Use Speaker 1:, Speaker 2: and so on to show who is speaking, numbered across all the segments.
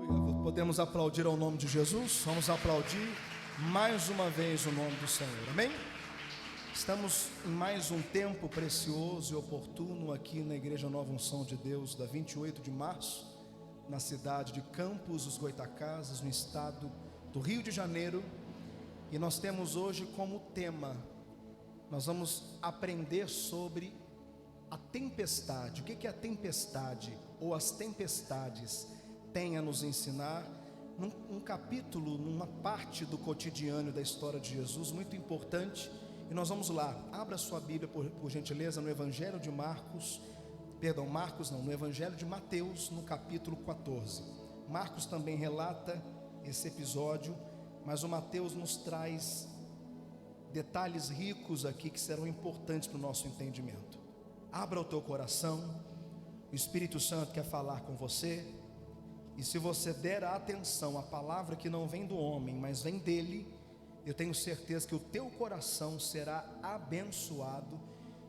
Speaker 1: Podemos aplaudir ao nome de Jesus? Vamos aplaudir mais uma vez o nome do Senhor, amém? Estamos em mais um tempo precioso e oportuno aqui na Igreja Nova Unção de Deus, da 28 de março, na cidade de Campos dos Goytacazes, no estado do Rio de Janeiro. E nós temos hoje como tema, nós vamos aprender sobre a tempestade. O que é a tempestade ou as tempestades têm a nos ensinar? Num capítulo, numa parte do cotidiano da história de Jesus muito importante. E nós vamos lá, abra sua Bíblia por gentileza no Evangelho de Marcos, no Evangelho de Mateus, no capítulo 14. Marcos também relata esse episódio, mas o Mateus nos traz detalhes ricos aqui que serão importantes para o nosso entendimento. Abra o teu coração, o Espírito Santo quer falar com você, e se você der atenção à palavra que não vem do homem, mas vem dele, eu tenho certeza que o teu coração será abençoado,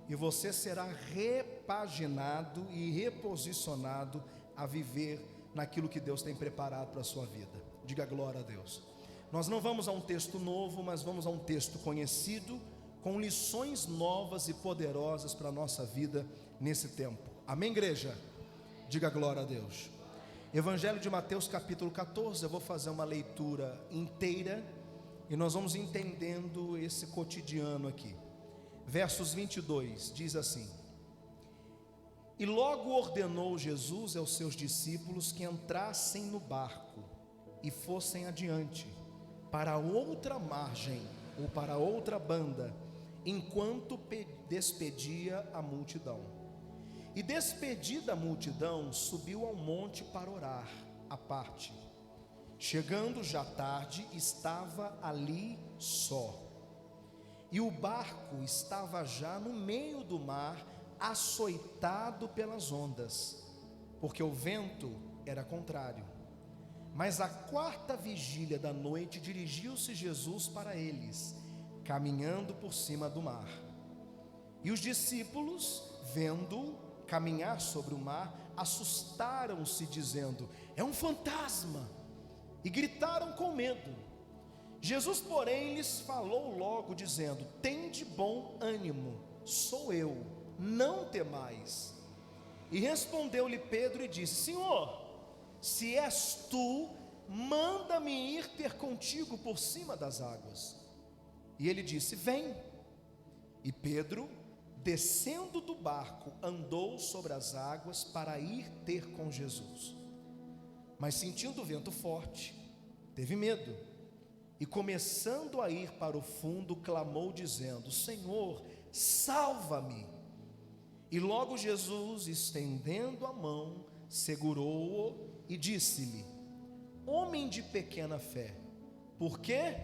Speaker 1: e você será repaginado e reposicionado a viver naquilo que Deus tem preparado para a sua vida. Diga glória a Deus. Nós não vamos a um texto novo, mas vamos a um texto conhecido, com lições novas e poderosas para a nossa vida nesse tempo. Amém, igreja? Diga glória a Deus. Evangelho de Mateus capítulo 14, eu vou fazer uma leitura inteira, e nós vamos entendendo esse cotidiano aqui. Versos 22, diz assim: E logo ordenou Jesus aos seus discípulos que entrassem no barco e fossem adiante, para outra margem, ou para outra banda, enquanto despedia a multidão. E despedida a multidão, subiu ao monte para orar, à parte. Chegando já tarde, estava ali só. E o barco estava já no meio do mar, açoitado pelas ondas, porque o vento era contrário. Mas à quarta vigília da noite, dirigiu-se Jesus para eles, caminhando por cima do mar. E os discípulos, vendo-o caminhar sobre o mar, assustaram-se, dizendo: é um fantasma, e gritaram com medo. Jesus, porém, lhes falou logo, dizendo: tende bom ânimo, sou eu, não temais. E respondeu-lhe Pedro e disse: Senhor, se és tu, manda-me ir ter contigo por cima das águas. E ele disse: vem. E Pedro, descendo do barco, andou sobre as águas para ir ter com Jesus. Mas sentindo o vento forte, teve medo, e começando a ir para o fundo, clamou dizendo: Senhor, salva-me. E logo Jesus, estendendo a mão, segurou-o e disse-lhe: homem de pequena fé, por que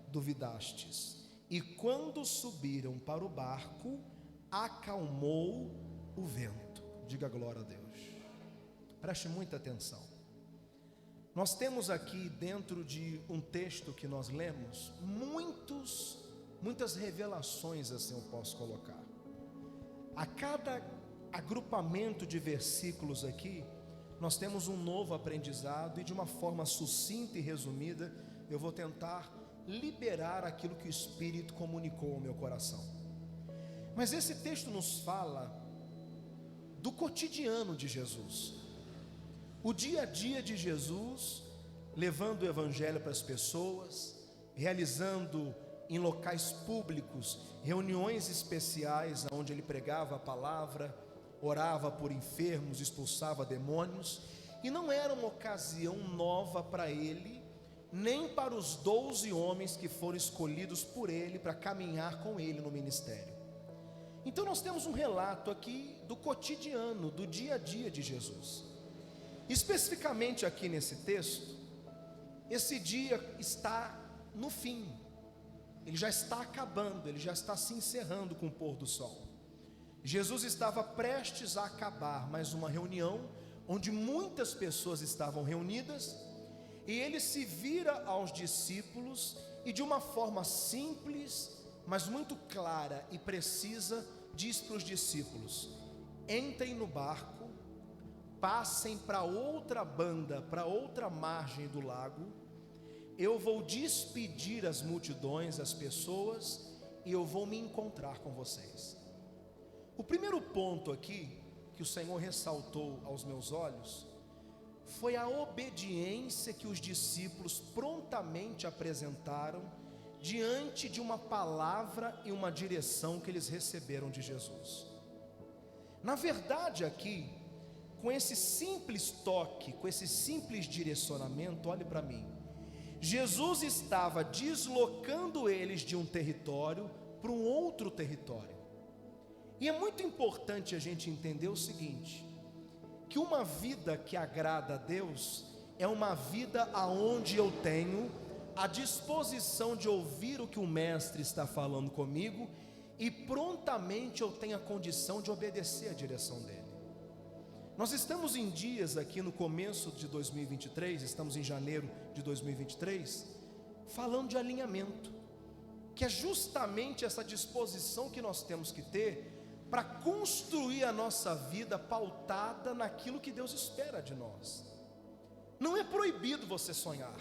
Speaker 1: duvidastes? E quando subiram para o barco, acalmou o vento. Diga glória a Deus. Preste muita atenção. Nós temos aqui, dentro de um texto que nós lemos, muitas revelações, assim eu posso colocar. A cada agrupamento de versículos aqui, nós temos um novo aprendizado, e de uma forma sucinta e resumida, eu vou tentar liberar aquilo que o Espírito comunicou ao meu coração. Mas esse texto nos fala do cotidiano de Jesus, o dia a dia de Jesus, levando o Evangelho para as pessoas, realizando em locais públicos reuniões especiais, onde ele pregava a palavra, orava por enfermos, expulsava demônios. E não era uma ocasião nova para ele, nem para os 12 homens que foram escolhidos por ele para caminhar com ele no ministério. Então nós temos um relato aqui do cotidiano, do dia a dia de Jesus. Especificamente aqui nesse texto, esse dia está no fim, ele já está acabando, ele já está se encerrando com o pôr do sol. Jesus estava prestes a acabar mais uma reunião, onde muitas pessoas estavam reunidas, e ele se vira aos discípulos e, de uma forma simples, mas muito clara e precisa, diz para os discípulos: entrem no barco, passem para outra banda, para outra margem do lago. Eu vou despedir as multidões, as pessoas, e eu vou me encontrar com vocês. O primeiro ponto aqui, que o Senhor ressaltou aos meus olhos, foi a obediência que os discípulos prontamente apresentaram diante de uma palavra e uma direção que eles receberam de Jesus. Na verdade aqui, com esse simples toque, com esse simples direcionamento, olhe para mim, Jesus estava deslocando eles de um território para um outro território. E é muito importante a gente entender o seguinte, que uma vida que agrada a Deus é uma vida aonde eu tenho a disposição de ouvir o que o mestre está falando comigo e prontamente eu tenho a condição de obedecer a direção dele. Nós estamos em dias aqui no começo de 2023, estamos em janeiro de 2023, falando de alinhamento, que é justamente essa disposição que nós temos que ter para construir a nossa vida pautada naquilo que Deus espera de nós. Não é proibido você sonhar,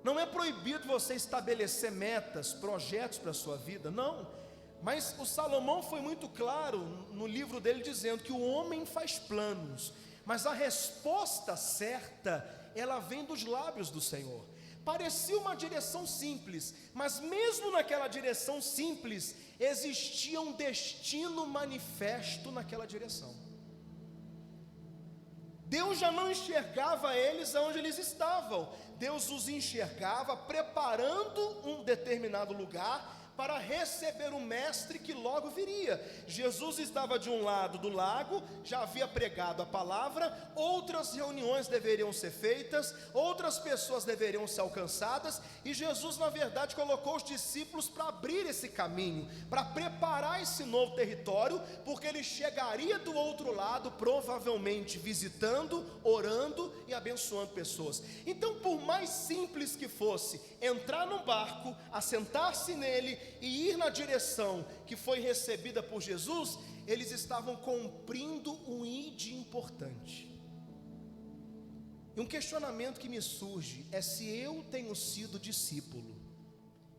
Speaker 1: não é proibido você estabelecer metas, projetos para a sua vida, não. Mas o Salomão foi muito claro no livro dele dizendo que o homem faz planos, mas a resposta certa, ela vem dos lábios do Senhor. Parecia uma direção simples, mas mesmo naquela direção simples, existia um destino manifesto naquela direção. Deus já não enxergava eles aonde eles estavam, Deus os enxergava preparando um determinado lugar para receber o mestre que logo viria. Jesus estava de um lado do lago, já havia pregado a palavra, outras reuniões deveriam ser feitas, outras pessoas deveriam ser alcançadas, e Jesus na verdade colocou os discípulos para abrir esse caminho, para preparar esse novo território, porque ele chegaria do outro lado, provavelmente visitando, orando e abençoando pessoas. Então, por mais simples que fosse, entrar num barco, assentar-se nele e ir na direção que foi recebida por Jesus, eles estavam cumprindo um id importante. E um questionamento que me surge é se eu tenho sido discípulo,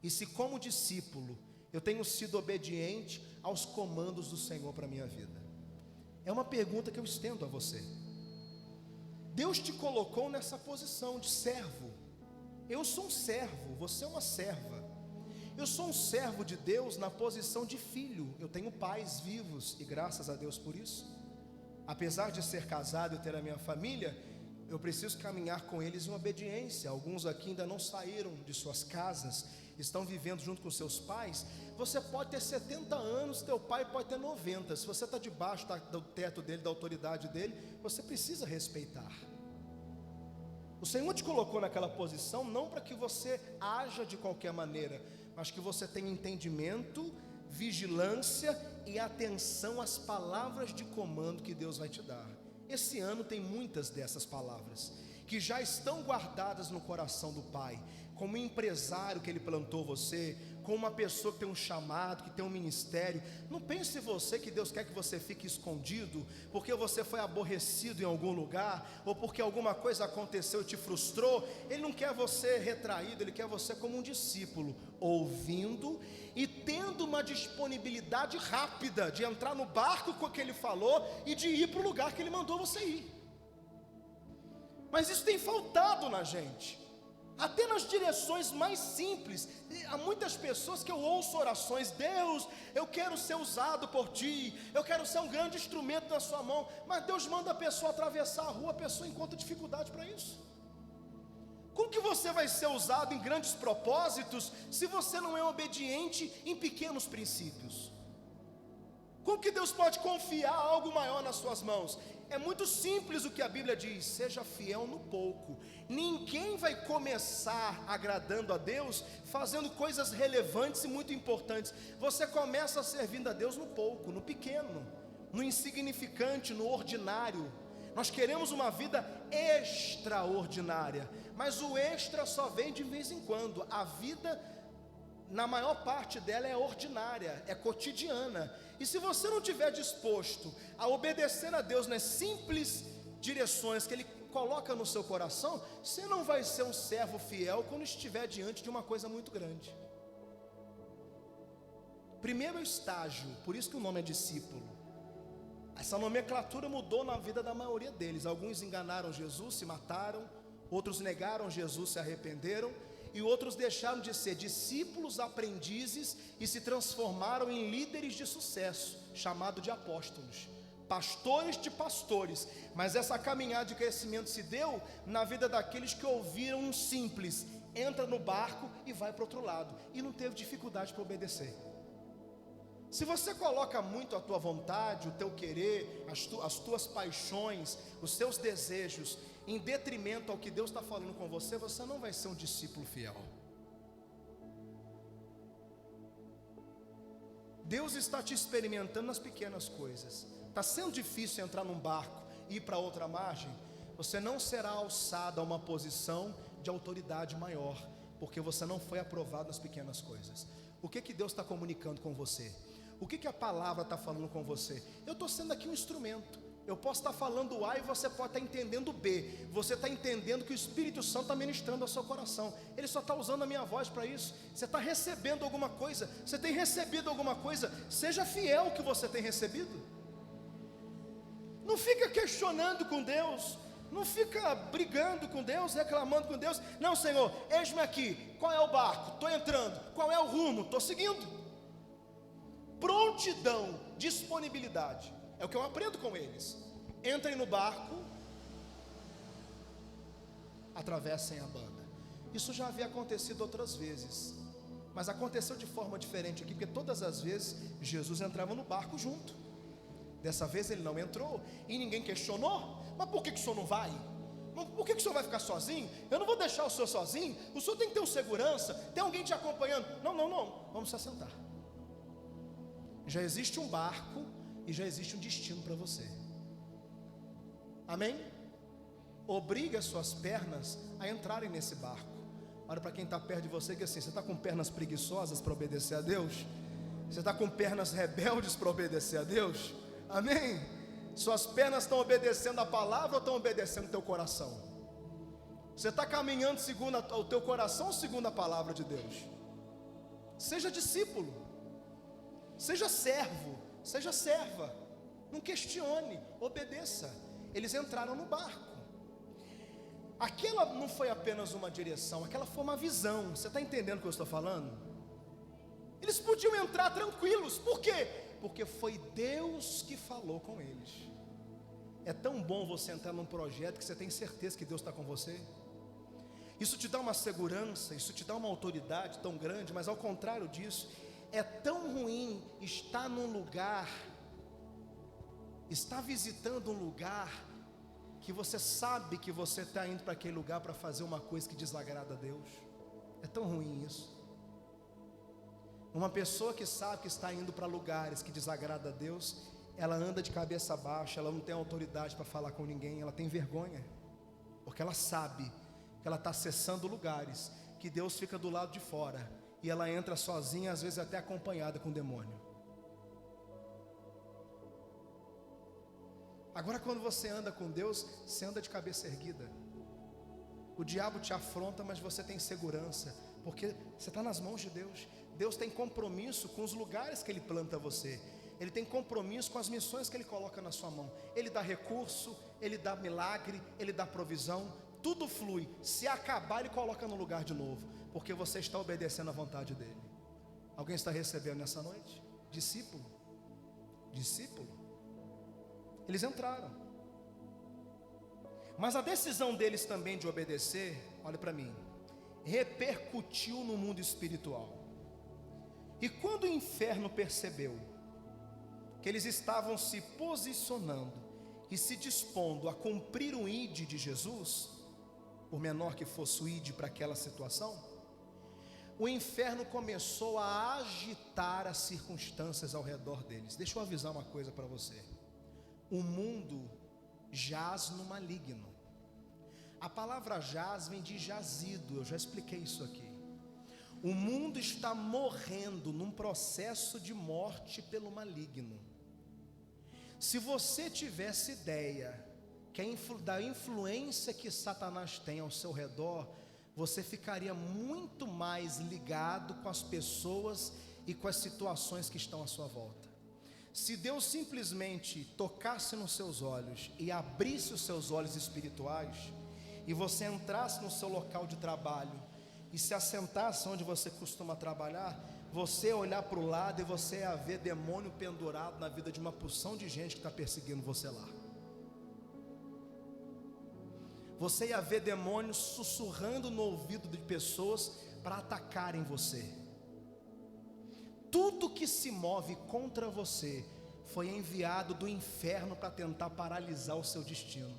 Speaker 1: e se como discípulo eu tenho sido obediente aos comandos do Senhor para a minha vida. É uma pergunta que eu estendo a você. Deus te colocou nessa posição de servo. Eu sou um servo, você é uma serva. Eu sou um servo de Deus na posição de filho. Eu tenho pais vivos e graças a Deus por isso. Apesar de ser casado e ter a minha família, eu preciso caminhar com eles em obediência. Alguns aqui ainda não saíram de suas casas, estão vivendo junto com seus pais. Você pode ter 70 anos, teu pai pode ter 90. Se você está debaixo do teto dele, da autoridade dele, você precisa respeitar. O Senhor te colocou naquela posição não para que você haja de qualquer maneira, mas que você tenha entendimento, vigilância e atenção às palavras de comando que Deus vai te dar. Esse ano tem muitas dessas palavras que já estão guardadas no coração do Pai, como empresário que Ele plantou você, como uma pessoa que tem um chamado, que tem um ministério. Não pense você que Deus quer que você fique escondido, porque você foi aborrecido em algum lugar, ou porque alguma coisa aconteceu e te frustrou. Ele não quer você retraído, Ele quer você como um discípulo, ouvindo e tendo uma disponibilidade rápida de entrar no barco com o que Ele falou e de ir para o lugar que Ele mandou você ir. Mas isso tem faltado na gente, até nas direções mais simples. Há muitas pessoas que eu ouço orações: Deus, eu quero ser usado por Ti, eu quero ser um grande instrumento na Sua mão. Mas Deus manda a pessoa atravessar a rua, a pessoa encontra dificuldade para isso. Como que você vai ser usado em grandes propósitos se você não é obediente em pequenos princípios? Como que Deus pode confiar algo maior nas suas mãos? É muito simples o que a Bíblia diz: seja fiel no pouco. Ninguém vai começar agradando a Deus fazendo coisas relevantes e muito importantes. Você começa servindo a Deus no pouco, no pequeno, no insignificante, no ordinário. Nós queremos uma vida extraordinária, mas o extra só vem de vez em quando. A vida, na maior parte dela, é ordinária, é cotidiana. E se você não estiver disposto a obedecer a Deus nas simples direções que Ele coloca no seu coração, você não vai ser um servo fiel quando estiver diante de uma coisa muito grande. Primeiro é o estágio, por isso que o nome é discípulo. Essa nomenclatura mudou na vida da maioria deles. Alguns enganaram Jesus, se mataram. Outros negaram Jesus, se arrependeram. E outros deixaram de ser discípulos, aprendizes e se transformaram em líderes de sucesso, chamado de apóstolos, pastores de pastores. Mas essa caminhada de crescimento se deu na vida daqueles que ouviram um simples: entra no barco e vai para o outro lado, e não teve dificuldade para obedecer. Se você coloca muito a tua vontade, o teu querer, as tuas paixões, os seus desejos em detrimento ao que Deus está falando com você, você não vai ser um discípulo fiel. Deus está te experimentando nas pequenas coisas. Está sendo difícil entrar num barco e ir para outra margem? Você não será alçado a uma posição de autoridade maior, porque você não foi aprovado nas pequenas coisas. O que Deus está comunicando com você? O que a palavra está falando com você? Eu estou sendo aqui um instrumento. Eu posso estar falando A e você pode estar entendendo B. Você está entendendo que o Espírito Santo está ministrando ao seu coração. Ele só está usando a minha voz para isso. Você está recebendo alguma coisa. Você tem recebido alguma coisa. Seja fiel ao que você tem recebido. Não fica questionando com Deus. Não fica brigando com Deus, reclamando com Deus. Não, Senhor, eis-me aqui. Qual é o barco? Estou entrando. Qual é o rumo? Estou seguindo. Prontidão, disponibilidade, é o que eu aprendo com eles. Entrem no barco, atravessem a banda. Isso já havia acontecido outras vezes, mas aconteceu de forma diferente aqui, porque todas as vezes Jesus entrava no barco junto. Dessa vez ele não entrou, e ninguém questionou. Mas por que o senhor não vai? Por que o senhor vai ficar sozinho? Eu não vou deixar o senhor sozinho. O senhor tem que ter um segurança, tem alguém te acompanhando. Não, vamos se assentar. Já existe um barco e já existe um destino para você. Amém? Obrigue as suas pernas a entrarem nesse barco. Olha para quem está perto de você, que assim, você está com pernas preguiçosas para obedecer a Deus? Você está com pernas rebeldes para obedecer a Deus? Amém? Suas pernas estão obedecendo a palavra ou estão obedecendo o teu coração? Você está caminhando segundo o teu coração ou segundo a palavra de Deus? Seja discípulo. Seja servo, seja serva, não questione, obedeça. Eles entraram no barco. Aquela não foi apenas uma direção, aquela foi uma visão. Você está entendendo o que eu estou falando? Eles podiam entrar tranquilos, por quê? Porque foi Deus que falou com eles. É tão bom você entrar num projeto que você tem certeza que Deus está com você. Isso te dá uma segurança, isso te dá uma autoridade tão grande, mas ao contrário disso, é tão ruim estar num lugar, estar visitando um lugar, que você sabe que você está indo para aquele lugar para fazer uma coisa que desagrada a Deus. É tão ruim isso. Uma pessoa que sabe que está indo para lugares que desagrada a Deus, ela anda de cabeça baixa, ela não tem autoridade para falar com ninguém, ela tem vergonha, porque ela sabe que ela está acessando lugares que Deus fica do lado de fora. E ela entra sozinha, às vezes até acompanhada com o demônio. Agora quando você anda com Deus, você anda de cabeça erguida. O diabo te afronta, mas você tem segurança, porque você está nas mãos de Deus. Deus tem compromisso com os lugares que Ele planta você. Ele tem compromisso com as missões que Ele coloca na sua mão. Ele dá recurso, Ele dá milagre, Ele dá provisão. Tudo flui. Se acabar, Ele coloca no lugar de novo, porque você está obedecendo à vontade dEle. Alguém está recebendo nessa noite? Discípulo. Discípulo. Eles entraram. Mas a decisão deles também de obedecer, olha para mim, repercutiu no mundo espiritual. E quando o inferno percebeu que eles estavam se posicionando e se dispondo a cumprir o ID de Jesus, por menor que fosse o ID para aquela situação, o inferno começou a agitar as circunstâncias ao redor deles. Deixa eu avisar uma coisa para você. O mundo jaz no maligno. A palavra jaz vem de jazido, eu já expliquei isso aqui. O mundo está morrendo num processo de morte pelo maligno. Se você tivesse ideia da influência que Satanás tem ao seu redor, você ficaria muito mais ligado com as pessoas e com as situações que estão à sua volta. Se Deus simplesmente tocasse nos seus olhos e abrisse os seus olhos espirituais, e você entrasse no seu local de trabalho e se assentasse onde você costuma trabalhar, você ia olhar para o lado e você ia ver demônio pendurado na vida de uma porção de gente que está perseguindo você lá. Você ia ver demônios sussurrando no ouvido de pessoas para atacarem você. Tudo que se move contra você foi enviado do inferno para tentar paralisar o seu destino,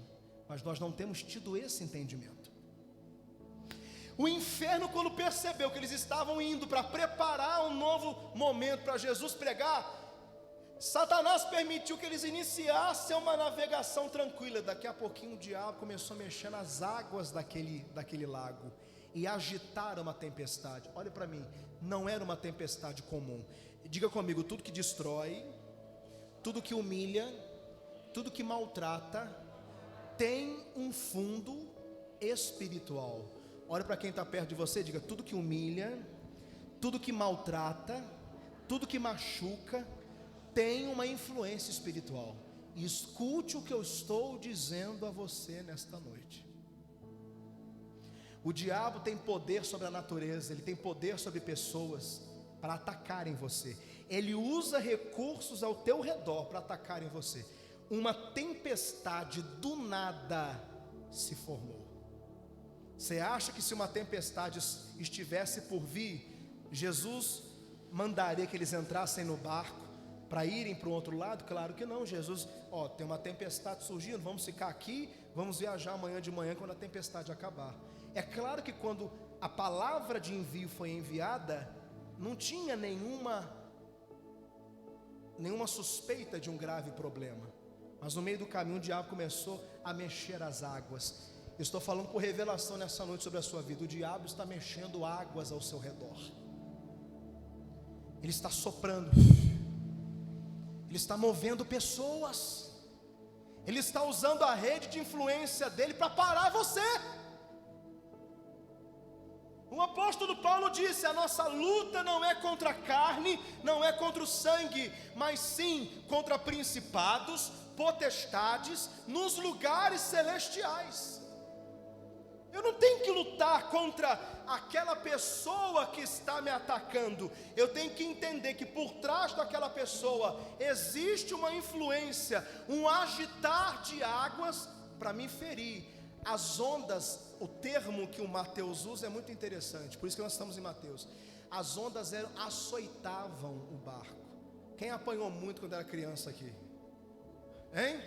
Speaker 1: mas nós não temos tido esse entendimento. O inferno, quando percebeu que eles estavam indo para preparar um novo momento para Jesus pregar, Satanás permitiu que eles iniciassem uma navegação tranquila. Daqui a pouquinho o diabo começou a mexer nas águas daquele lago e agitar uma tempestade. Olha para mim, não era uma tempestade comum. Diga comigo: tudo que destrói, tudo que humilha, tudo que maltrata, tem um fundo espiritual. Olha para quem está perto de você, diga: tudo que humilha, tudo que maltrata, tudo que machuca, tem uma influência espiritual. E escute o que eu estou dizendo a você nesta noite. O diabo tem poder sobre a natureza, ele tem poder sobre pessoas para atacarem você. Ele usa recursos ao teu redor para atacarem você. Uma tempestade do nada se formou. Você acha que se uma tempestade estivesse por vir, Jesus mandaria que eles entrassem no barco para irem para o outro lado? Claro que não. Jesus, tem uma tempestade surgindo, vamos ficar aqui, vamos viajar amanhã de manhã quando a tempestade acabar. É claro que quando a palavra de envio foi enviada, não tinha nenhuma suspeita de um grave problema, mas no meio do caminho o diabo começou a mexer as águas. Eu estou falando por revelação nessa noite sobre a sua vida. O diabo está mexendo águas ao seu redor, ele está soprando, ele está movendo pessoas, ele está usando a rede de influência dele para parar você. O apóstolo Paulo disse: a nossa luta não é contra a carne, não é contra o sangue, mas sim contra principados, potestades, nos lugares celestiais. Eu não tenho que lutar contra aquela pessoa que está me atacando. Eu tenho que entender que por trás daquela pessoa existe uma influência, um agitar de águas para me ferir. As ondas, o termo que o Mateus usa é muito interessante, por isso que nós estamos em Mateus. As ondas açoitavam o barco. Quem apanhou muito quando era criança aqui? Hein?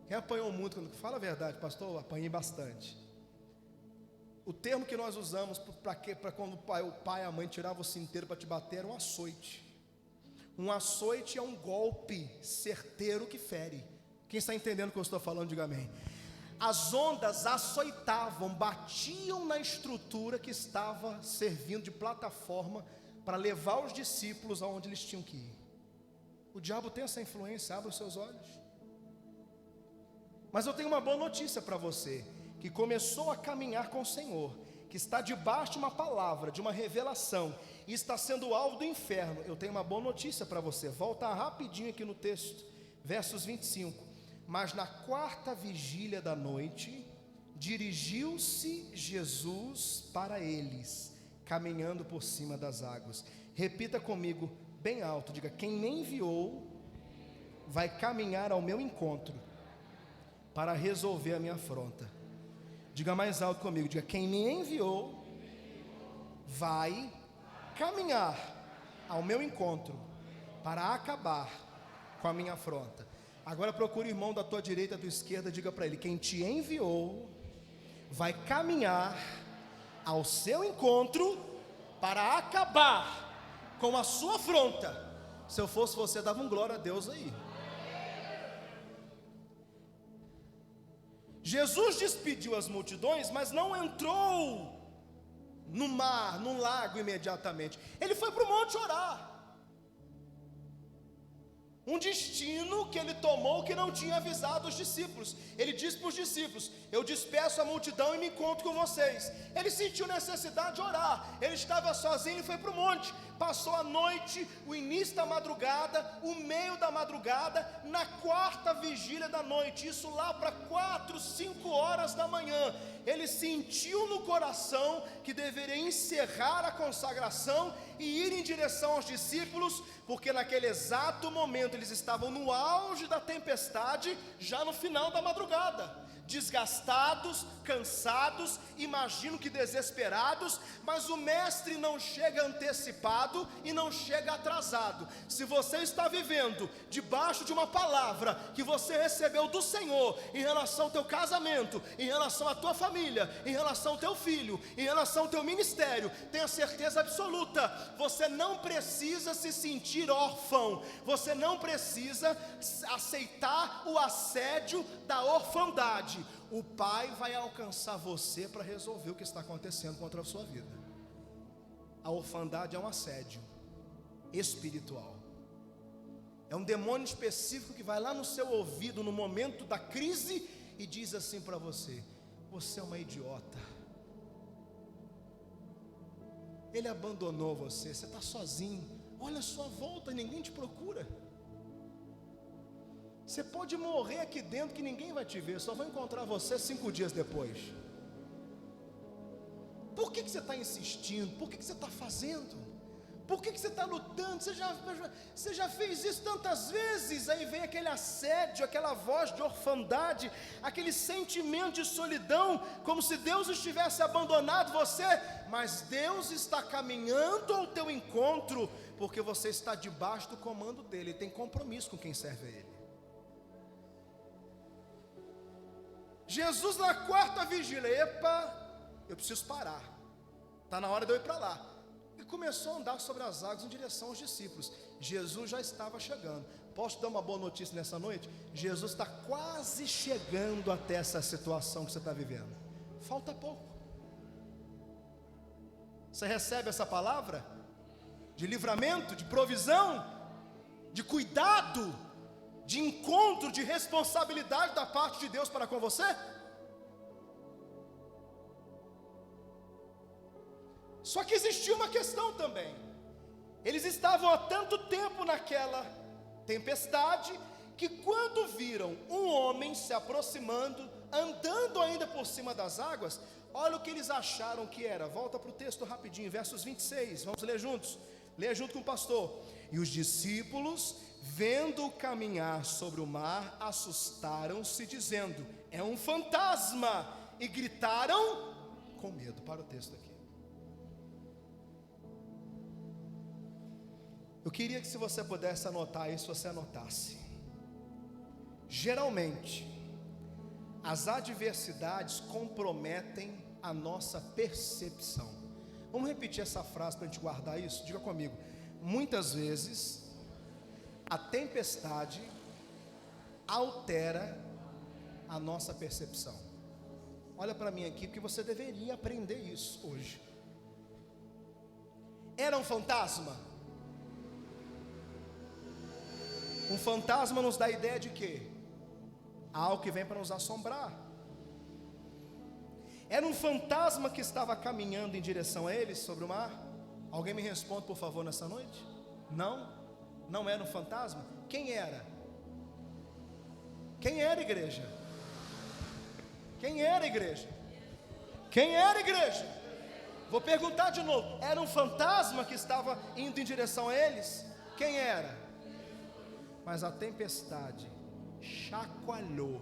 Speaker 1: Quem apanhou muito quando... Fala a verdade, pastor, eu apanhei bastante. O termo que nós usamos para quando o pai e a mãe tiravam o cinteiro para te bater era um açoite. Um açoite é um golpe certeiro que fere. Quem está entendendo o que eu estou falando, diga amém. As ondas açoitavam, batiam na estrutura que estava servindo de plataforma para levar os discípulos aonde eles tinham que ir. O diabo tem essa influência, abre os seus olhos. Mas eu tenho uma boa notícia para você, que começou a caminhar com o Senhor, que está debaixo de uma palavra, de uma revelação, e está sendo alvo do inferno. Eu tenho uma boa notícia para você. Volta rapidinho aqui no texto, versos 25. Mas na quarta vigília da noite, dirigiu-se Jesus para eles, caminhando por cima das águas. Repita comigo bem alto, diga: quem me enviou vai caminhar ao meu encontro para resolver a minha afronta. Diga mais alto comigo, diga: quem me enviou vai caminhar ao meu encontro para acabar com a minha afronta. Agora procure o irmão da tua direita, da tua esquerda, diga para ele: quem te enviou vai caminhar ao seu encontro para acabar com a sua afronta. Se eu fosse você, dava um glória a Deus aí. Jesus despediu as multidões, mas não entrou no mar, no lago imediatamente. Ele foi para o monte orar. um destino que ele tomou que não tinha avisado os discípulos. Ele disse para os discípulos: eu despeço a multidão e me encontro com vocês. Ele sentiu necessidade de orar, ele estava sozinho e foi para o monte. Passou a noite, o início da madrugada, o meio da madrugada, na quarta vigília da noite, isso lá para 4, 5 horas da manhã, ele sentiu no coração que deveria encerrar a consagração e ir em direção aos discípulos, porque naquele exato momento eles estavam no auge da tempestade, já no final da madrugada, desgastados, cansados, imagino que desesperados, mas o mestre não chega antecipado e não chega atrasado. Se você está vivendo debaixo de uma palavra que você recebeu do Senhor, em relação ao teu casamento, em relação à tua família, em relação ao teu filho, em relação ao teu ministério, tenha certeza absoluta, você não precisa se sentir órfão, você não precisa aceitar o assédio da orfandade. O Pai vai alcançar você para resolver o que está acontecendo contra a sua vida. A orfandade é um assédio espiritual, é um demônio específico que vai lá no seu ouvido no momento da crise e diz assim para você: você é uma idiota, ele abandonou você, você está sozinho, olha a sua volta, ninguém te procura. Você pode morrer aqui dentro que ninguém vai te ver, só vai encontrar você 5 dias depois. Por que você está insistindo? Por que você está fazendo? Por que você está lutando? Você já fez isso tantas vezes. Aí vem aquele assédio, aquela voz de orfandade, aquele sentimento de solidão, como se Deus estivesse abandonado você. Mas Deus está caminhando ao teu encontro, porque você está debaixo do comando dele, tem compromisso com quem serve a ele. Jesus na quarta vigília: epa, eu preciso parar, está na hora de eu ir para lá. E começou a andar sobre as águas em direção aos discípulos. Jesus já estava chegando. Posso te dar uma boa notícia nessa noite? Jesus está quase chegando até essa situação que você está vivendo. Falta pouco. Você recebe essa palavra de livramento, de provisão, de cuidado, de encontro, de responsabilidade da parte de Deus para com você? Só que existia uma questão também. Eles estavam há tanto tempo naquela tempestade, que quando viram um homem se aproximando, andando ainda por cima das águas, olha o que eles acharam que era. Volta para o texto rapidinho, versos 26, vamos ler juntos. Leia junto com o pastor. E os discípulos, vendo-o caminhar sobre o mar, assustaram-se, dizendo: é um fantasma, e gritaram com medo. Para o texto aqui. Eu queria que, se você pudesse anotar isso, você anotasse. Geralmente, as adversidades comprometem a nossa percepção. Vamos repetir essa frase para a gente guardar isso? Diga comigo. Muitas vezes a tempestade altera a nossa percepção. Olha para mim aqui, porque você deveria aprender isso hoje. Era um fantasma? Um fantasma nos dá a ideia de quê? Algo que vem para nos assombrar. Era um fantasma que estava caminhando em direção a eles sobre o mar? Alguém me responde, por favor, nessa noite? Não? Não era um fantasma? Quem era? Quem era, igreja? Quem era, igreja? Quem era, igreja? Vou perguntar de novo. Era um fantasma que estava indo em direção a eles? Quem era? Mas a tempestade chacoalhou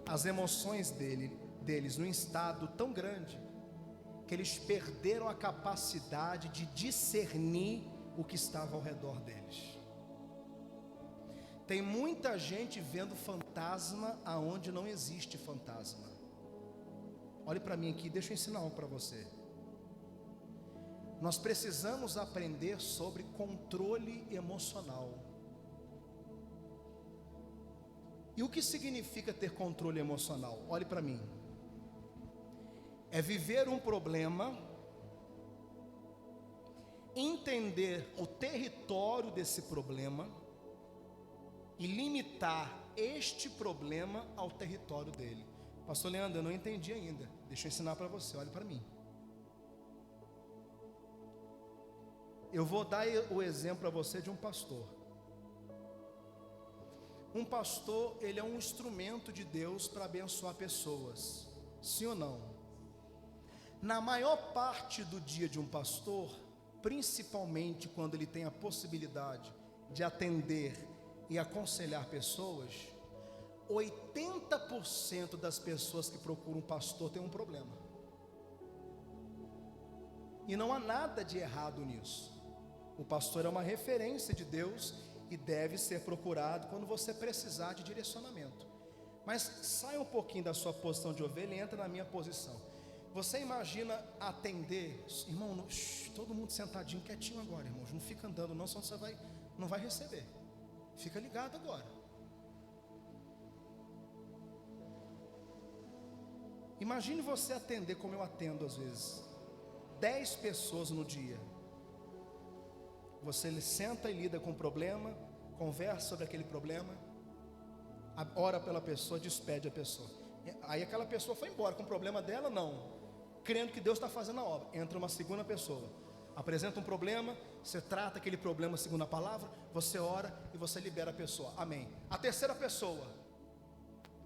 Speaker 1: as emoções deles num estado tão grande, que eles perderam a capacidade de discernir o que estava ao redor deles. Tem muita gente vendo fantasma aonde não existe fantasma. Olhe para mim aqui, deixa eu ensinar algo para você. Nós precisamos aprender sobre controle emocional. E o que significa ter controle emocional? Olhe para mim. É viver um problema entender o território desse problema e limitar este problema ao território dele. Pastor Leandro, eu não entendi ainda. Deixa eu ensinar para você, olhe para mim. Eu vou dar o exemplo para você de um pastor. Um pastor, ele é um instrumento de Deus para abençoar pessoas. Sim ou não? Na maior parte do dia de um pastor, principalmente quando ele tem a possibilidade de atender e aconselhar pessoas, 80% das pessoas que procuram um pastor tem um problema. E não há nada de errado nisso. O pastor é uma referência de Deus e deve ser procurado quando você precisar de direcionamento. Mas saia um pouquinho da sua posição de ovelha e entra na minha posição. Você imagina atender, irmão, todo mundo sentadinho, quietinho agora, irmãos, não fica andando não, senão você não vai receber. Fica ligado agora. Imagine você atender como eu atendo às vezes, 10 pessoas no dia. Você senta e lida com o problema, conversa sobre aquele problema, ora pela pessoa, despede a pessoa. Aí aquela pessoa foi embora com o problema dela, não, crendo que Deus está fazendo a obra. Entra uma segunda pessoa, apresenta um problema, você trata aquele problema segundo a palavra, você ora e você libera a pessoa, amém. A terceira pessoa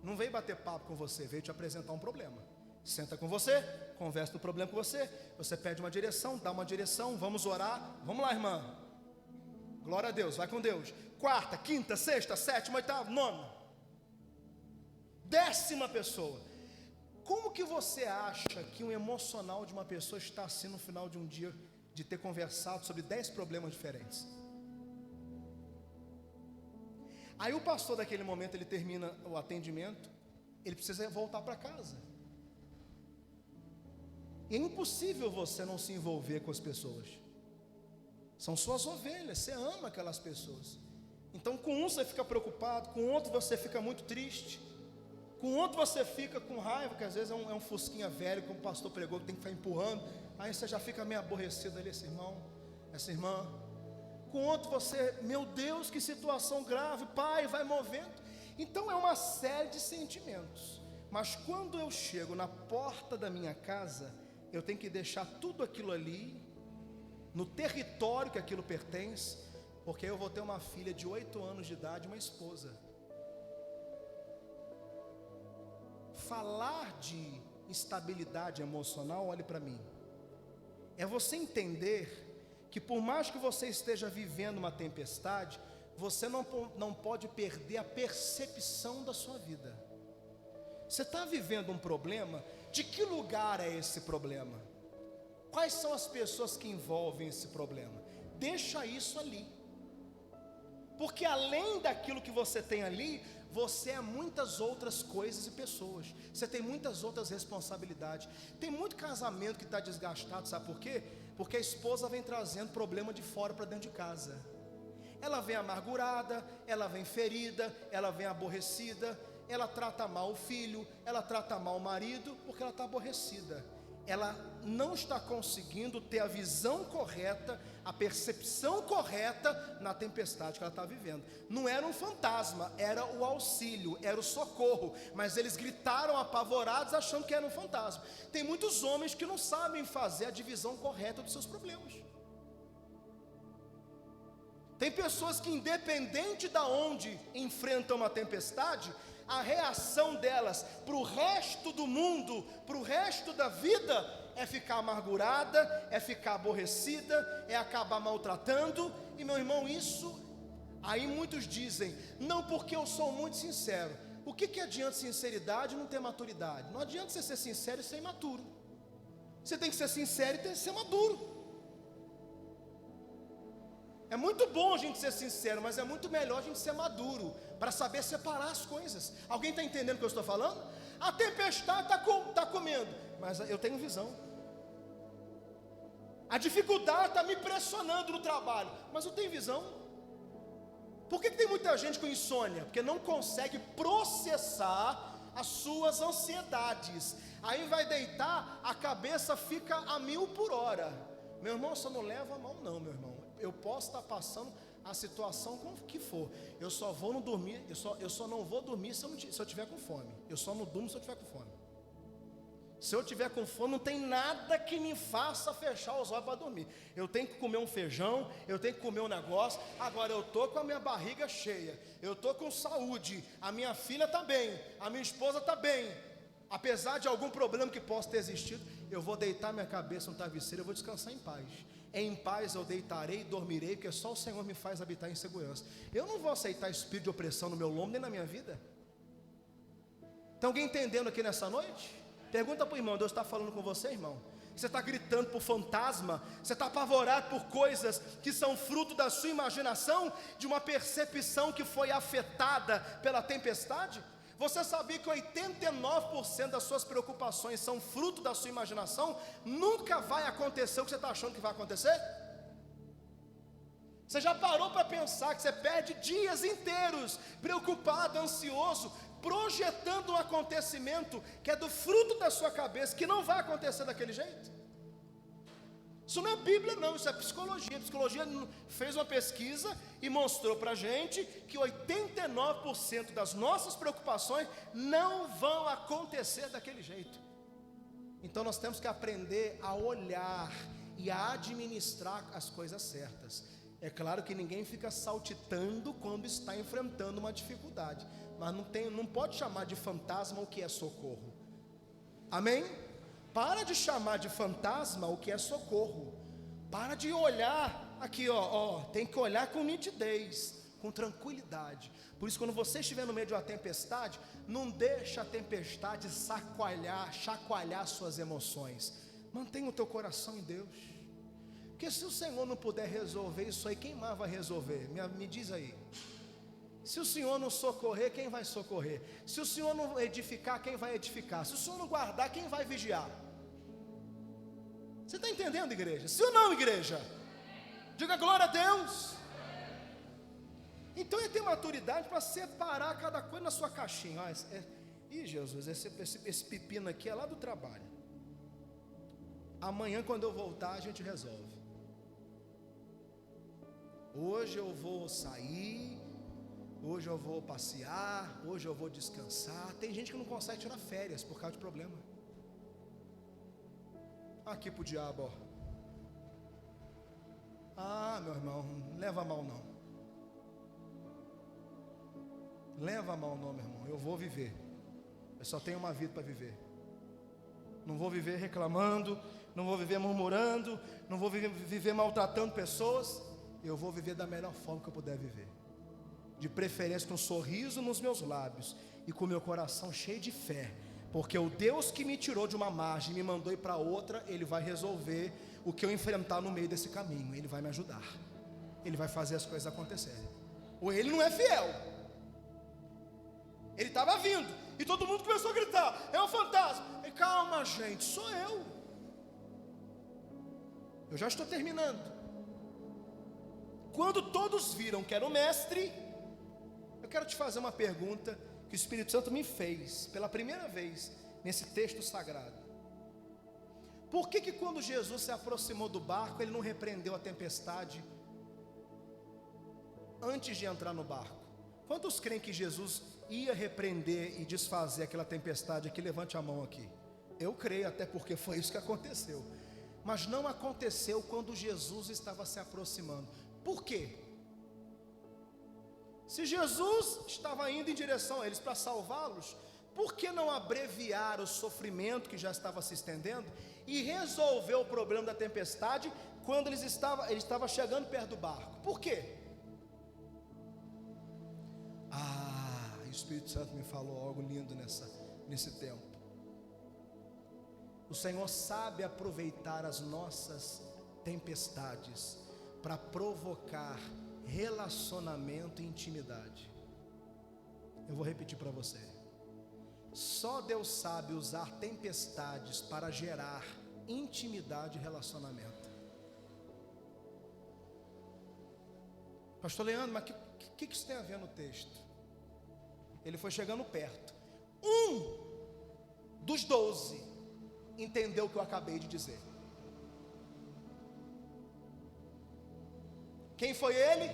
Speaker 1: não veio bater papo com você, veio te apresentar um problema. Senta com você, conversa do problema com você, você pede uma direção, dá uma direção, vamos orar, vamos lá, irmã. Glória a Deus, vai com Deus. Quarta, quinta, sexta, sétima, oitava, nona, 10ª pessoa. Como que você acha que um emocional de uma pessoa está assim no final de um dia de ter conversado sobre 10 problemas diferentes? Aí o pastor daquele momento, ele termina o atendimento, ele precisa voltar para casa. E é impossível você não se envolver com as pessoas. São suas ovelhas, você ama aquelas pessoas. Então com um você fica preocupado, com outro você fica muito triste, com outro você fica com raiva, que às vezes é um fusquinha velho, como o pastor pregou, que tem que ficar empurrando. Aí você já fica meio aborrecido ali, esse irmão, essa irmã. Com outro você, meu Deus, que situação grave, pai, vai movendo. Então é uma série de sentimentos. Mas quando eu chego na porta da minha casa, eu tenho que deixar tudo aquilo ali, no território que aquilo pertence, porque eu vou ter uma filha de 8 anos de idade, uma esposa. Falar de instabilidade emocional, olhe para mim, é você entender que por mais que você esteja vivendo uma tempestade, você não pode perder a percepção da sua vida. Você está vivendo um problema, de que lugar é esse problema? Quais são as pessoas que envolvem esse problema? Deixa isso ali, porque além daquilo que você tem ali, você é muitas outras coisas e pessoas. Você tem muitas outras responsabilidades. Tem muito casamento que está desgastado, sabe por quê? Porque a esposa vem trazendo problema de fora para dentro de casa. Ela vem amargurada, ela vem ferida, ela vem aborrecida, ela trata mal o filho, ela trata mal o marido, porque ela está aborrecida. Ela não está conseguindo ter a visão correta, a percepção correta na tempestade que ela está vivendo. Não era um fantasma, era o auxílio, era o socorro, mas eles gritaram apavorados achando que era um fantasma. Tem muitos homens que não sabem fazer a divisão correta dos seus problemas. Tem pessoas que, independente de onde enfrentam uma tempestade, a reação delas para o resto do mundo, para o resto da vida, é ficar amargurada, é ficar aborrecida, é acabar maltratando. E meu irmão, isso, aí muitos dizem, não, porque eu sou muito sincero. O que adianta sinceridade e não ter maturidade? Não adianta você ser sincero e ser imaturo. Você tem que ser sincero e ser maduro. É muito bom a gente ser sincero, mas é muito melhor a gente ser maduro, para saber separar as coisas. Alguém está entendendo o que eu estou falando? A tempestade está comendo, mas eu tenho visão. A dificuldade está me pressionando no trabalho, mas eu tenho visão. Por que tem muita gente com insônia? Porque não consegue processar as suas ansiedades. Aí vai deitar, a cabeça fica a 1000 por hora. Meu irmão, só não leva a mão não, meu irmão. Eu posso estar passando a situação como que for. Eu só vou não dormir, eu só não vou dormir se eu tiver com fome. Eu só não durmo se eu tiver com fome. Se eu tiver com fome, não tem nada que me faça fechar os olhos para dormir. Eu tenho que comer um feijão, eu tenho que comer um negócio. Agora eu estou com a minha barriga cheia, eu estou com saúde, a minha filha está bem, a minha esposa está bem. Apesar de algum problema que possa ter existido, eu vou deitar minha cabeça no travesseiro, eu vou descansar em paz. Em paz eu deitarei e dormirei, porque só o Senhor me faz habitar em segurança. Eu não vou aceitar espírito de opressão no meu lombo, nem na minha vida. Tem alguém entendendo aqui nessa noite? Pergunta para o irmão, Deus está falando com você, irmão? Você está gritando por fantasma? Você está apavorado por coisas que são fruto da sua imaginação? De uma percepção que foi afetada pela tempestade? Você sabia que 89% das suas preocupações são fruto da sua imaginação? Nunca vai acontecer o que você está achando que vai acontecer? Você já parou para pensar que você perde dias inteiros preocupado, ansioso, projetando um acontecimento que é do fruto da sua cabeça, que não vai acontecer daquele jeito? Isso não é Bíblia não, isso é psicologia. A psicologia fez uma pesquisa e mostrou para a gente que 89% das nossas preocupações não vão acontecer daquele jeito. Então nós temos que aprender a olhar e a administrar as coisas certas. É claro que ninguém fica saltitando quando está enfrentando uma dificuldade, mas não pode chamar de fantasma o que é socorro. Amém? Para de chamar de fantasma o que é socorro. Para de olhar aqui, tem que olhar com nitidez, com tranquilidade. Por isso, quando você estiver no meio de uma tempestade, não deixa a tempestade chacoalhar suas emoções. Mantenha o teu coração em Deus. Porque se o Senhor não puder resolver isso aí, quem mais vai resolver? Me diz aí. Se o Senhor não socorrer, quem vai socorrer? Se o Senhor não edificar, quem vai edificar? Se o Senhor não guardar, quem vai vigiar? Você está entendendo, igreja? Sim ou não, igreja? Diga glória a Deus. Então é ter maturidade para separar cada coisa na sua caixinha. Ih, Jesus, esse pepino aqui é lá do trabalho. Amanhã, quando eu voltar, a gente resolve. Hoje eu vou sair, hoje eu vou passear, hoje eu vou descansar. Tem gente que não consegue tirar férias por causa de problema. Aqui pro diabo, meu irmão, não leva mal não. Leva mal não, meu irmão. Eu vou viver. Eu só tenho uma vida para viver. Não vou viver reclamando, não vou viver murmurando, não vou viver maltratando pessoas. Eu vou viver da melhor forma que eu puder viver. De preferência com um sorriso nos meus lábios e com o meu coração cheio de fé. Porque o Deus que me tirou de uma margem e me mandou ir para outra, Ele vai resolver o que eu enfrentar no meio desse caminho. Ele vai me ajudar. Ele vai fazer as coisas acontecerem. Ou Ele não é fiel. Ele estava vindo e todo mundo começou a gritar: é um fantasma. E calma, gente, sou eu. Eu já estou terminando. Quando todos viram que era o mestre, eu quero te fazer uma pergunta que o Espírito Santo me fez pela primeira vez nesse texto sagrado. Por que quando Jesus se aproximou do barco, Ele não repreendeu a tempestade antes de entrar no barco? Quantos creem que Jesus ia repreender e desfazer aquela tempestade aqui? Levante a mão aqui. Eu creio, até porque foi isso que aconteceu. Mas não aconteceu quando Jesus estava se aproximando. Por quê? Se Jesus estava indo em direção a eles para salvá-los, por que não abreviar o sofrimento que já estava se estendendo e resolver o problema da tempestade quando ele estava chegando perto do barco? Por quê? O Espírito Santo me falou algo lindo nesse tempo. O Senhor sabe aproveitar as nossas tempestades para provocar relacionamento e intimidade. Eu vou repetir para você. Só Deus sabe usar tempestades para gerar intimidade e relacionamento. Pastor Leandro, mas o que isso tem a ver no texto? Ele foi chegando perto. Um dos 12 entendeu o que eu acabei de dizer. Quem foi ele?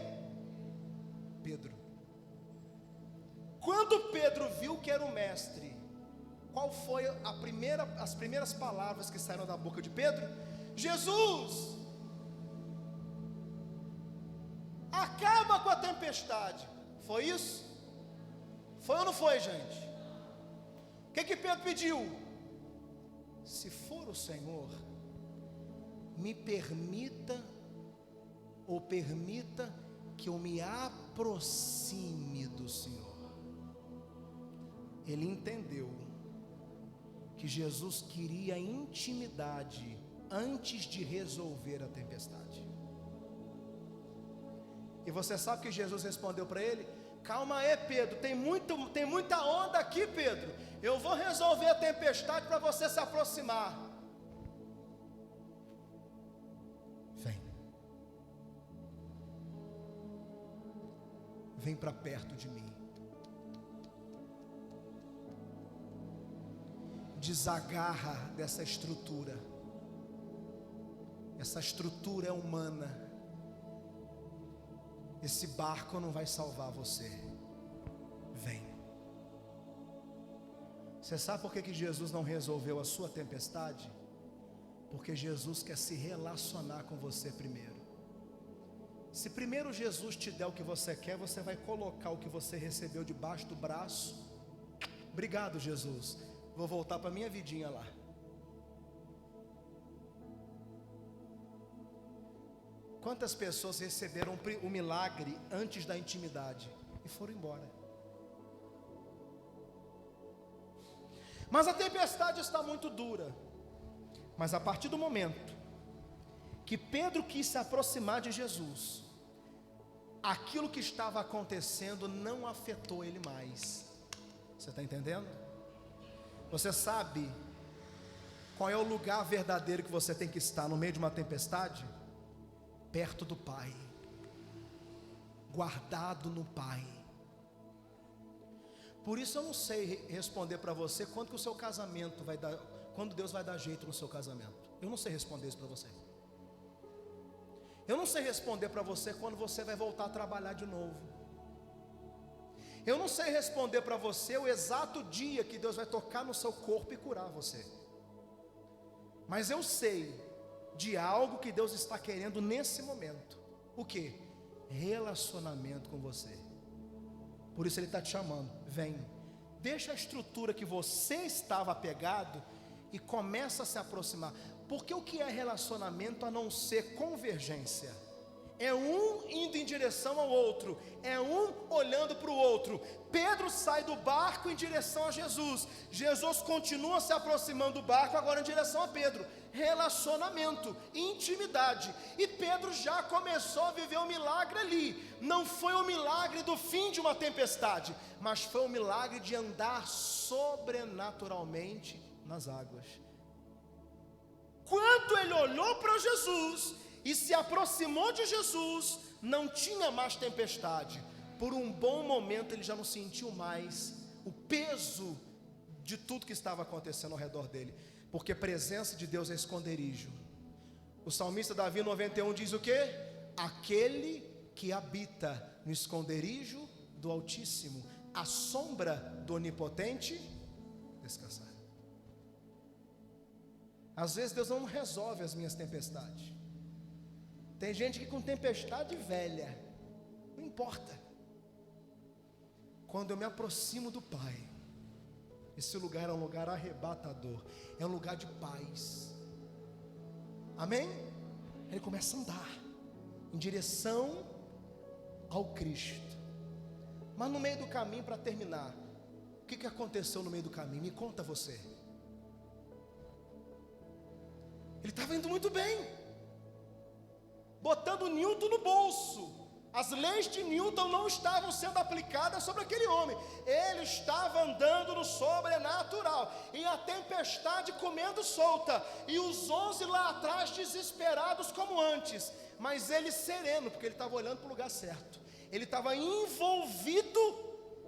Speaker 1: Pedro. Quando Pedro viu que era o mestre, qual foi as primeiras palavras que saíram da boca de Pedro? Jesus, acaba com a tempestade. Foi isso? Foi ou não foi, gente? O que Pedro pediu? Se for o Senhor, me permita que eu me aproxime do Senhor. Ele entendeu que Jesus queria intimidade antes de resolver a tempestade. E você sabe que Jesus respondeu para ele? Calma aí, Pedro, tem muita onda aqui, Pedro. Eu vou resolver a tempestade para você se aproximar. Vem para perto de mim. Desagarra dessa estrutura. Essa estrutura é humana. Esse barco não vai salvar você. Vem. Você sabe por que Jesus não resolveu a sua tempestade? Porque Jesus quer se relacionar com você primeiro. Se primeiro Jesus te der o que você quer, você vai colocar o que você recebeu debaixo do braço. Obrigado, Jesus. Vou voltar para minha vidinha lá. Quantas pessoas receberam o milagre antes da intimidade e foram embora? Mas a tempestade está muito dura. Mas a partir do momento que Pedro quis se aproximar de Jesus, aquilo que estava acontecendo não afetou ele mais. Você está entendendo? Você sabe qual é o lugar verdadeiro que você tem que estar no meio de uma tempestade? Perto do Pai, guardado no Pai. Por isso eu não sei responder para você quando que o seu casamento vai dar, quando Deus vai dar jeito no seu casamento. Eu não sei responder isso para você. Eu não sei responder para você quando você vai voltar a trabalhar de novo. Eu não sei responder para você o exato dia que Deus vai tocar no seu corpo e curar você. Mas eu sei de algo que Deus está querendo nesse momento. O que? Relacionamento com você. Por isso Ele está te chamando. Vem, deixa a estrutura que você estava apegado e começa a se aproximar. Porque o que é relacionamento a não ser convergência? É um indo em direção ao outro, é um olhando para o outro. Pedro sai do barco em direção a Jesus. Jesus continua se aproximando do barco, agora em direção a Pedro. Relacionamento, intimidade. E Pedro já começou a viver um milagre ali. Não foi o milagre do fim de uma tempestade, mas foi o milagre de andar sobrenaturalmente nas águas. Quando ele olhou para Jesus e se aproximou de Jesus, não tinha mais tempestade. Por um bom momento ele já não sentiu mais o peso de tudo que estava acontecendo ao redor dele, porque a presença de Deus é esconderijo. O salmista Davi 91 diz o quê? Aquele que habita no esconderijo do Altíssimo, à sombra do Onipotente, descansar. Às vezes Deus não resolve as minhas tempestades. Tem gente que com tempestade velha, não importa. Quando eu me aproximo do Pai, esse lugar é um lugar arrebatador, é um lugar de paz. Amém? Ele começa a andar em direção ao Cristo. Mas no meio do caminho, para terminar, o que aconteceu no meio do caminho? Me conta você. Ele estava indo muito bem, botando Newton no bolso. As leis de Newton não estavam sendo aplicadas sobre aquele homem. Ele estava andando no sobrenatural, e a tempestade comendo solta, e os 11 lá atrás desesperados como antes, mas ele sereno, porque ele estava olhando para o lugar certo. Ele estava envolvido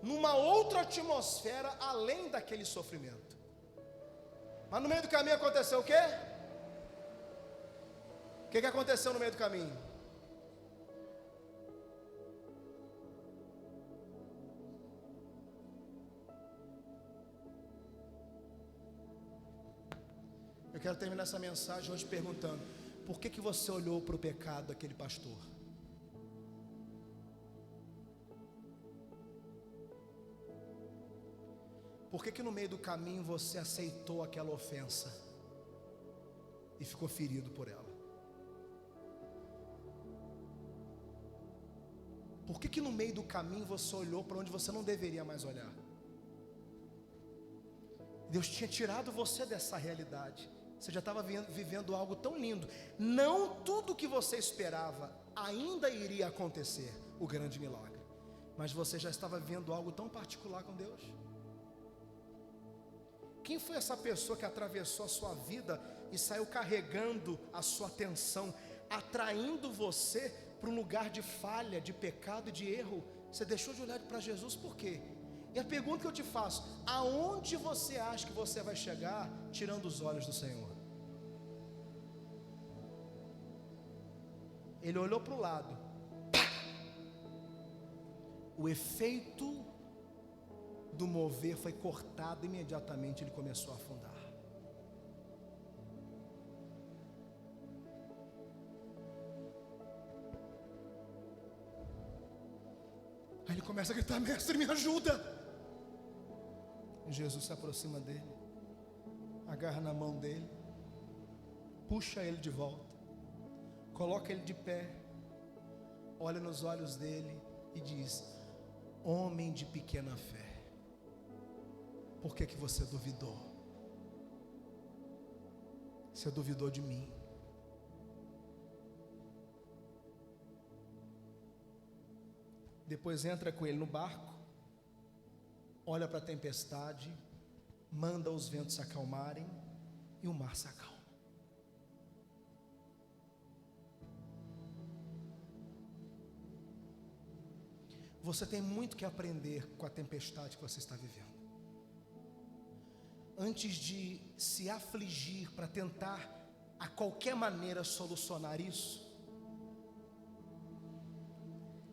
Speaker 1: numa outra atmosfera além daquele sofrimento. Mas no meio do caminho aconteceu o quê? O que aconteceu no meio do caminho? Eu quero terminar essa mensagem hoje perguntando: por que você olhou para o pecado daquele pastor? Por que no meio do caminho você aceitou aquela ofensa e ficou ferido por ela? Por que no meio do caminho você olhou para onde você não deveria mais olhar? Deus tinha tirado você dessa realidade. Você já estava vivendo algo tão lindo. Não tudo que você esperava ainda iria acontecer, o grande milagre, mas você já estava vivendo algo tão particular com Deus. Quem foi essa pessoa que atravessou a sua vida e saiu carregando a sua atenção, atraindo você para um lugar de falha, de pecado e de erro? Você deixou de olhar para Jesus por quê? E a pergunta que eu te faço: aonde você acha que você vai chegar tirando os olhos do Senhor? Ele olhou para o lado, o efeito do mover foi cortado, imediatamente ele começou a afundar. Aí ele começa a gritar: mestre, me ajuda. E Jesus se aproxima dele, agarra na mão dele, puxa ele de volta, coloca ele de pé, olha nos olhos dele e diz: homem de pequena fé, por que você duvidou? Você duvidou de mim. Depois entra com ele no barco, olha para a tempestade, manda os ventos se acalmarem e o mar se acalma. Você tem muito que aprender com a tempestade que você está vivendo. Antes de se afligir para tentar a qualquer maneira solucionar isso,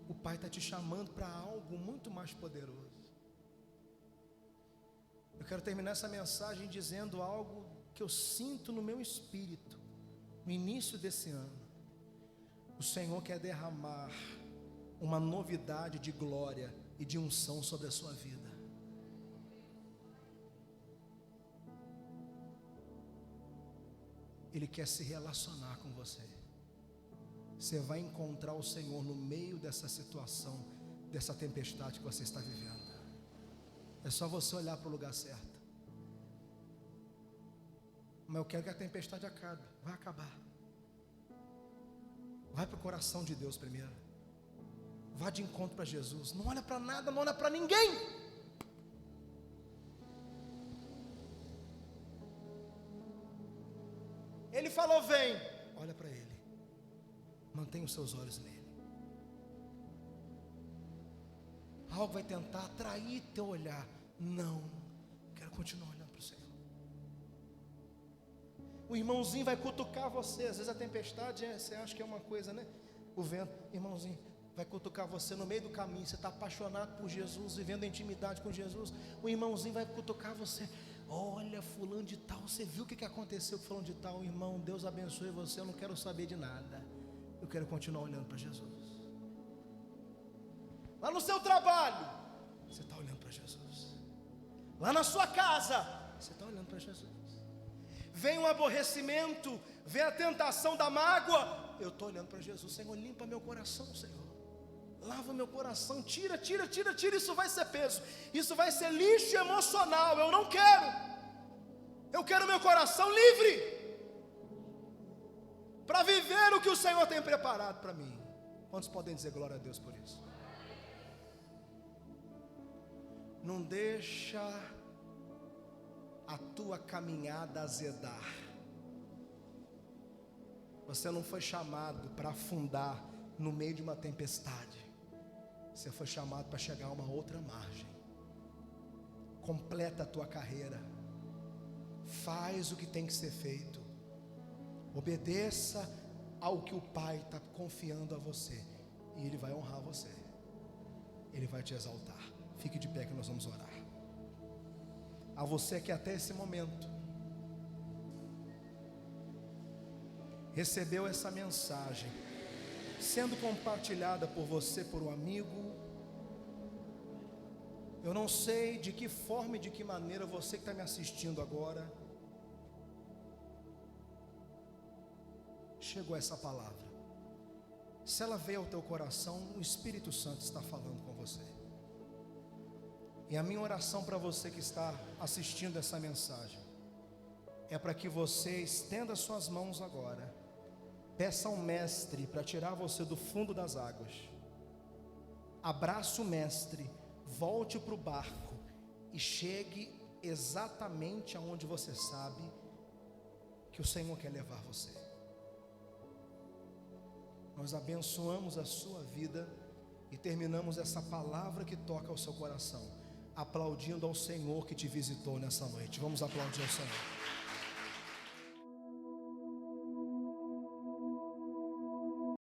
Speaker 1: o Pai está te chamando para algo muito mais poderoso. Eu quero terminar essa mensagem dizendo algo que eu sinto no meu espírito. No início desse ano, o Senhor quer derramar uma novidade de glória e de unção sobre a sua vida. Ele quer se relacionar com você. Você vai encontrar o Senhor no meio dessa situação, dessa tempestade que você está vivendo. É só você olhar para o lugar certo. Mas eu quero que a tempestade acabe. Vai acabar. Vai para o coração de Deus primeiro. Vá de encontro para Jesus. Não olha para nada, não olha para ninguém. Ele falou: vem. Olha para Ele. Mantenha os seus olhos nele. Algo vai tentar atrair teu olhar. Não, quero continuar olhando para o Senhor. O irmãozinho vai cutucar você. Às vezes a tempestade você acha que é uma coisa, né? O vento, irmãozinho, vai cutucar você no meio do caminho. Você está apaixonado por Jesus, vivendo a intimidade com Jesus. O irmãozinho vai cutucar você. Olha, fulano de tal, você viu o que aconteceu com fulano de tal? Irmão, Deus abençoe você, eu não quero saber de nada. Eu quero continuar olhando para Jesus. Lá no seu trabalho, você está olhando para Jesus. Lá na sua casa, você está olhando para Jesus. Vem um aborrecimento, vem a tentação da mágoa, eu estou olhando para Jesus. Senhor, limpa meu coração, Senhor. Lava meu coração, tira, isso vai ser peso. Isso vai ser lixo emocional, eu não quero. Eu quero meu coração livre para viver o que o Senhor tem preparado para mim. Quantos podem dizer glória a Deus por isso? Não deixa a tua caminhada azedar. Você não foi chamado para afundar no meio de uma tempestade. Você foi chamado para chegar a uma outra margem. Completa a tua carreira. Faz o que tem que ser feito. Obedeça ao que o Pai está confiando a você. E Ele vai honrar você. Ele vai te exaltar. Fique de pé que nós vamos orar. A você que até esse momento recebeu essa mensagem sendo compartilhada por você, por um amigo. Eu não sei de que forma e de que maneira você que está me assistindo agora chegou essa palavra. Se ela veio ao teu coração, o Espírito Santo está falando com você. E a minha oração para você que está assistindo essa mensagem é para que você estenda suas mãos agora, peça ao mestre para tirar você do fundo das águas, abrace o mestre, volte para o barco e chegue exatamente aonde você sabe que o Senhor quer levar você. Nós abençoamos a sua vida e terminamos essa palavra que toca ao seu coração, aplaudindo ao Senhor que te visitou nessa noite. Vamos aplaudir ao Senhor.